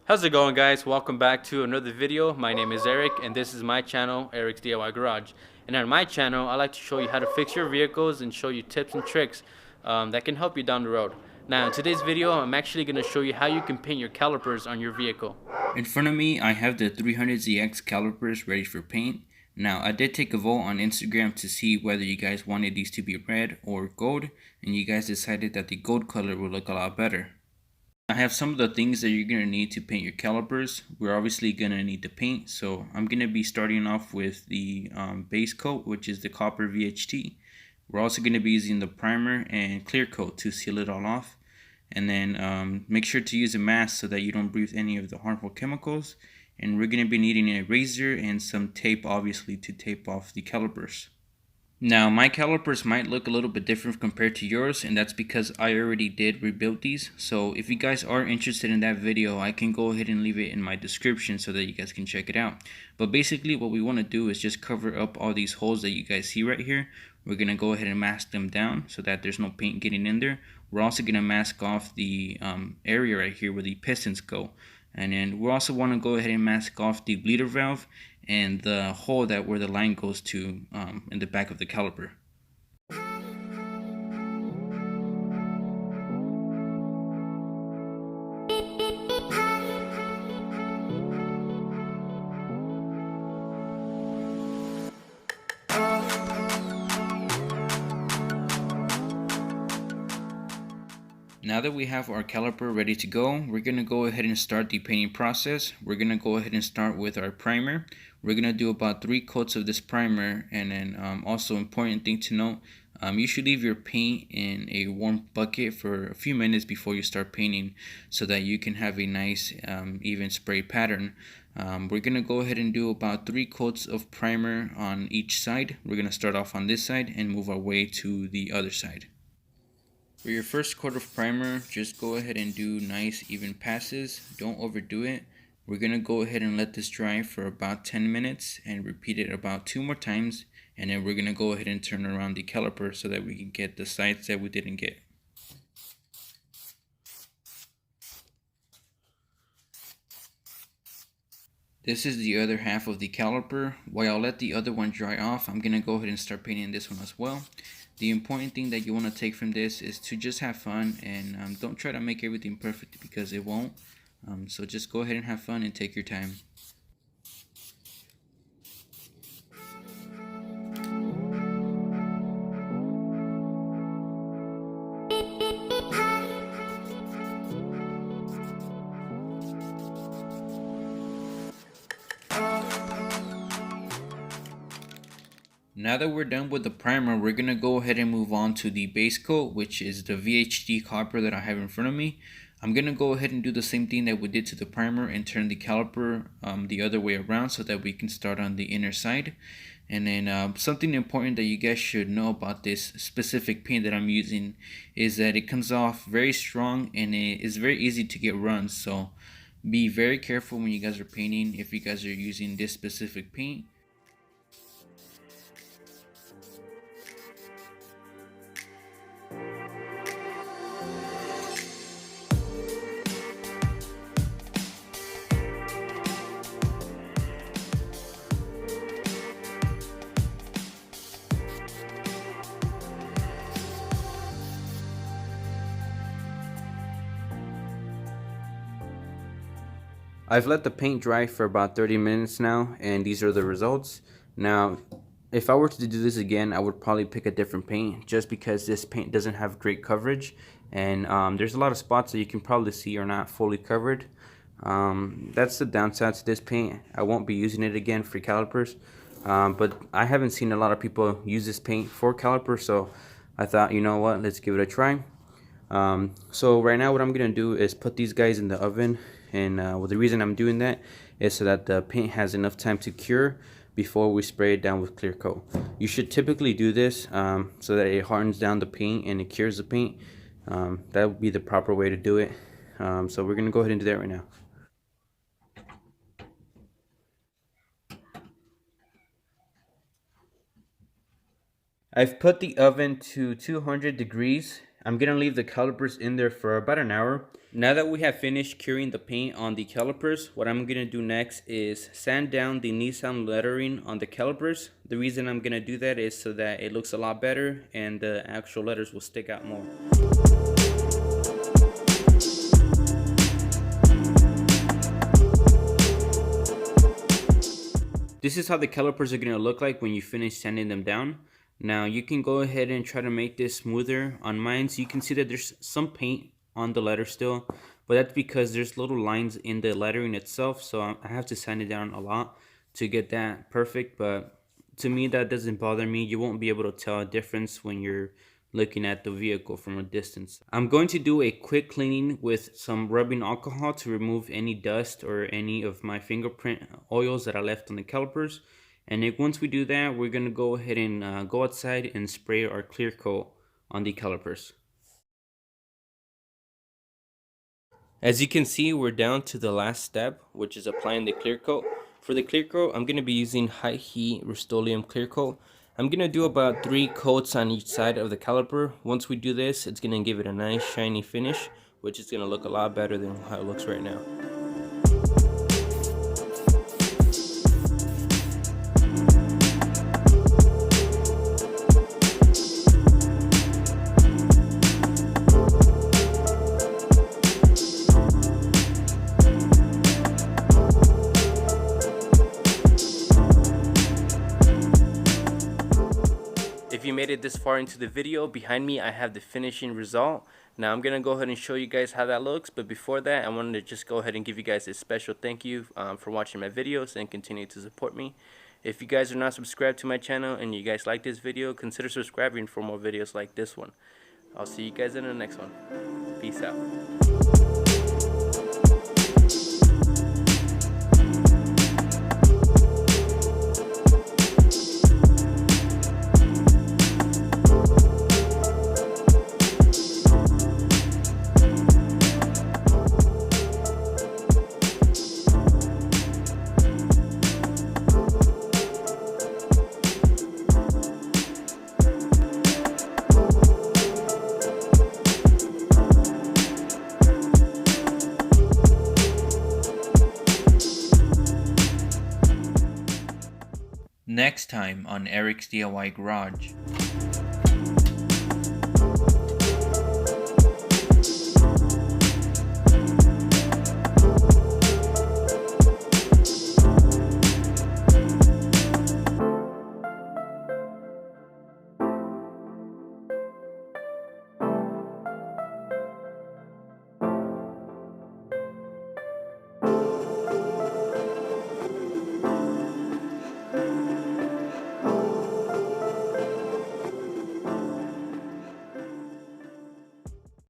How's it going, guys? Welcome back to another video. My name is Eric and this is my channel, Eric's DIY Garage. And on my channel I like to show you how to fix your vehicles and show you tips and tricks that can help you down the road. Now in today's video I'm actually going to show you how you can paint your calipers on your vehicle. In front of me I have the 300zx calipers ready for paint. Now I did take a vote on Instagram to see whether you guys wanted these to be red or gold, and you guys decided that the gold color would look a lot better. I have some of the things that you're going to need to paint your calipers. We're obviously going to need the paint, so I'm going to be starting off with the base coat, which is the copper VHT. We're also going to be using the primer and clear coat to seal it all off. And then make sure to use a mask so that you don't breathe any of the harmful chemicals. And we're going to be needing a razor and some tape, obviously, to tape off the calipers. Now my calipers might look a little bit different compared to yours, and that's because I already did rebuild these. So if you guys are interested in that video, I can go ahead and leave it in my description so that you guys can check it out. But basically what we want to do is just cover up all these holes that you guys see right here. We're going to go ahead and mask them down so that there's no paint getting in there. We're also going to mask off the area right here where the pistons go. And then we also want to go ahead and mask off the bleeder valve and the hole that where the line goes to in the back of the caliper. Now that we have our caliper ready to go, we're going to go ahead and start the painting process. We're going to go ahead and start with our primer. We're going to do about 3 coats of this primer, and then also important thing to note, you should leave your paint in a warm bucket for a few minutes before you start painting so that you can have a nice even spray pattern. We're going to go ahead and do about 3 coats of primer on each side. We're going to start off on this side and move our way to the other side. For your first coat of primer, just go ahead and do nice even passes. Don't overdo it. We're going to go ahead and let this dry for about 10 minutes and repeat it about 2 more times. And then we're going to go ahead and turn around the caliper so that we can get the sides that we didn't get. This is the other half of the caliper. While I'll let the other one dry off, I'm going to go ahead and start painting this one as well. The important thing that you want to take from this is to just have fun, and don't try to make everything perfect because it won't. So just go ahead and have fun and take your time. Now that we're done with the primer, we're going to go ahead and move on to the base coat, which is the VHT copper that I have in front of me. I'm going to go ahead and do the same thing that we did to the primer and turn the caliper the other way around so that we can start on the inner side. And then something important that you guys should know about this specific paint that I'm using is that it comes off very strong and it is very easy to get runs. So be very careful when you guys are painting if you guys are using this specific paint. I've let the paint dry for about 30 minutes now, and these are the results. Now, if I were to do this again, I would probably pick a different paint just because this paint doesn't have great coverage, and there's a lot of spots that you can probably see are not fully covered. That's the downside to this paint. I won't be using it again for calipers, but I haven't seen a lot of people use this paint for calipers, so I thought, you know what, let's give it a try. So right now what I'm gonna do is put these guys in the oven, and well, the reason I'm doing that is so that the paint has enough time to cure before we spray it down with clear coat. You should typically do this so that it hardens down the paint and it cures the paint. That would be the proper way to do it. So we're gonna go ahead and do that right now. I've put the oven to 200 degrees. I'm gonna leave the calipers in there for about an hour. Now that we have finished curing the paint on the calipers, what I'm gonna do next is sand down the Nissan lettering on the calipers. The reason I'm gonna do that is so that it looks a lot better and the actual letters will stick out more. This is how the calipers are gonna look like when you finish sanding them down. Now you can go ahead and try to make this smoother. On mine, so you can see that there's some paint on the letter still, but that's because there's little lines in the lettering itself, so I have to sand it down a lot to get that perfect. But to me, that doesn't bother me. You won't be able to tell a difference when you're looking at the vehicle from a distance. I'm going to do a quick cleaning with some rubbing alcohol to remove any dust or any of my fingerprint oils that I left on the calipers. And then once we do that, we're going to go ahead and go outside and spray our clear coat on the calipers. As you can see, we're down to the last step, which is applying the clear coat. For the clear coat, I'm going to be using high heat Rust-Oleum clear coat. I'm going to do about 3 coats on each side of the caliper. Once we do this, it's going to give it a nice shiny finish, which is going to look a lot better than how it looks right now. If you made it this far into the video, behind me I have the finishing result. Now I'm gonna go ahead and show you guys how that looks, but before that I wanted to just go ahead and give you guys a special thank you for watching my videos and continue to support me. If you guys are not subscribed to my channel and you guys like this video, consider subscribing for more videos like this one. I'll see you guys in the next one. Peace out. Next time on Eric's DIY Garage.